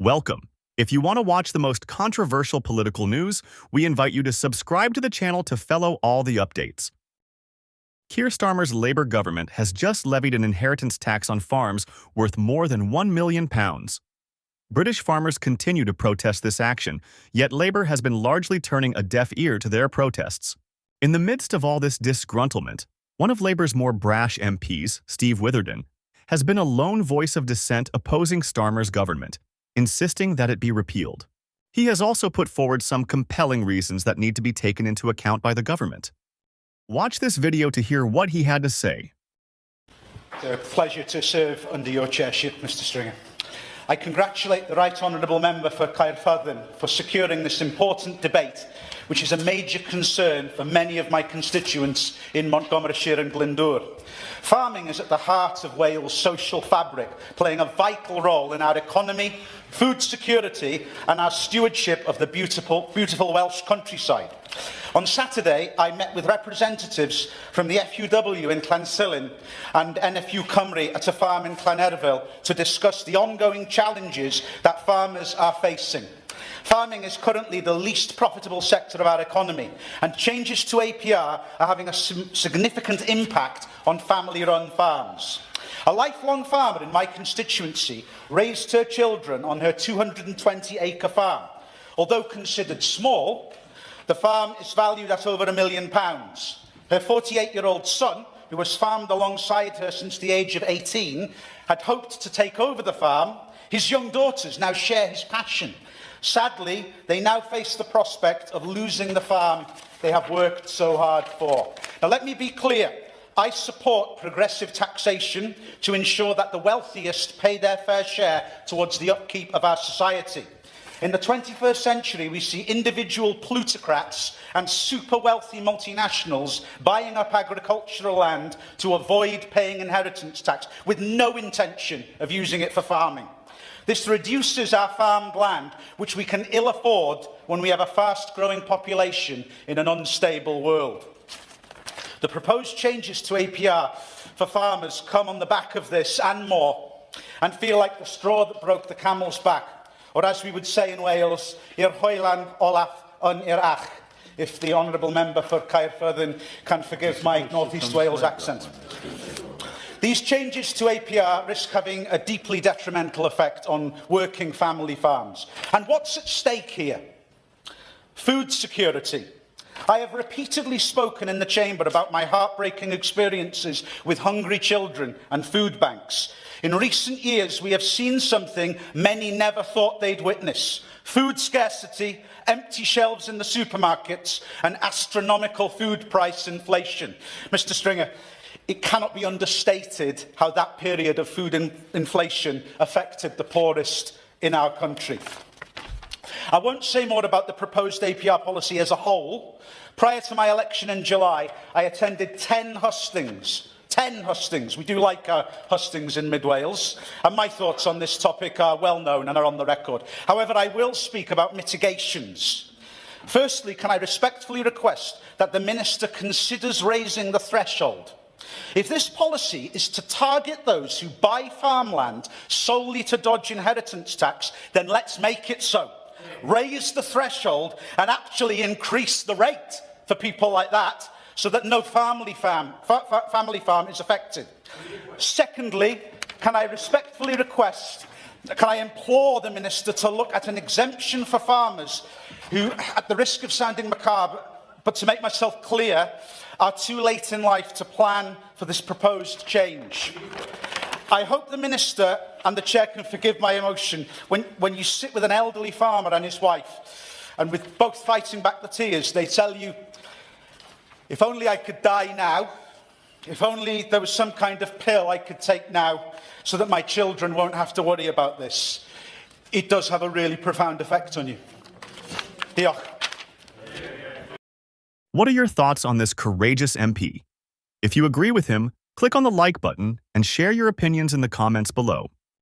Welcome. If you want to watch the most controversial political news, we invite you to subscribe to the channel to follow all the updates. Keir Starmer's Labour government has just levied an inheritance tax on farms worth more than £1 million. British farmers continue to protest this action, yet Labour has been largely turning a deaf ear to their protests. In the midst of all this disgruntlement, one of Labour's more brash MPs, Steve Witherden, has been a lone voice of dissent opposing Starmer's government, insisting that it be repealed. He has also put forward some compelling reasons that need to be taken into account by the government. Watch this video to hear what he had to say. It's a pleasure to serve under your chairship, Mr Stringer. I congratulate the Right Honourable Member for Keir Starmer for securing this important debate, which is a major concern for many of my constituents in Montgomeryshire and Glyndŵr. Farming is at the heart of Wales' social fabric, playing a vital role in our economy, food security and our stewardship of the beautiful Welsh countryside. On Saturday, I met with representatives from the FUW in Llansilin and NFU Cymru at a farm in Llanerfel to discuss the ongoing challenges that farmers are facing. Farming is currently the least profitable sector of our economy, and changes to APR are having a significant impact on family-run farms. A lifelong farmer in my constituency raised her children on her 220-acre farm. Although considered small, the farm is valued at over £1 million. Her 48-year-old son, who has farmed alongside her since the age of 18, had hoped to take over the farm. His young daughters now share his passion. Sadly, they now face the prospect of losing the farm they have worked so hard for. Now, let me be clear. I support progressive taxation to ensure that the wealthiest pay their fair share towards the upkeep of our society. In the 21st century, we see individual plutocrats and super-wealthy multinationals buying up agricultural land to avoid paying inheritance tax, with no intention of using it for farming. This reduces our farmed land, which we can ill afford when we have a fast-growing population in an unstable world. The proposed changes to APR for farmers come on the back of this and more, and feel like the straw that broke the camel's back, or as we would say in Wales, i'r hoelan olaf yn i'r ach, if the Honourable Member for Caerfyrddin can forgive my North East Wales accent. These changes to APR risk having a deeply detrimental effect on working family farms. And what's at stake here? Food security. I have repeatedly spoken in the Chamber about my heartbreaking experiences with hungry children and food banks. In recent years, we have seen something many never thought they'd witness: food scarcity, empty shelves in the supermarkets, and astronomical food price inflation. Mr Stringer, it cannot be understated how that period of food inflation affected the poorest in our country. I won't say more about the proposed APR policy as a whole. Prior to my election in July, I attended 10 hustings. 10 hustings. We do like our hustings in Mid-Wales, and my thoughts on this topic are well known and are on the record. However, I will speak about mitigations. Firstly, can I respectfully request that the Minister considers raising the threshold? If this policy is to target those who buy farmland solely to dodge inheritance tax, then let's make it so. Raise the threshold and actually increase the rate for people like that, so that no family farm is affected. Secondly, can I respectfully request, can I implore the Minister to look at an exemption for farmers who, at the risk of sounding macabre, but to make myself clear, are too late in life to plan for this proposed change. I hope the Minister and the Chair can forgive my emotion when you sit with an elderly farmer and his wife, and with both fighting back the tears, they tell you, if only I could die now, if only there was some kind of pill I could take now so that my children won't have to worry about this. It does have a really profound effect on you. Diolch. What are your thoughts on this courageous MP? If you agree with him, click on the like button and share your opinions in the comments below.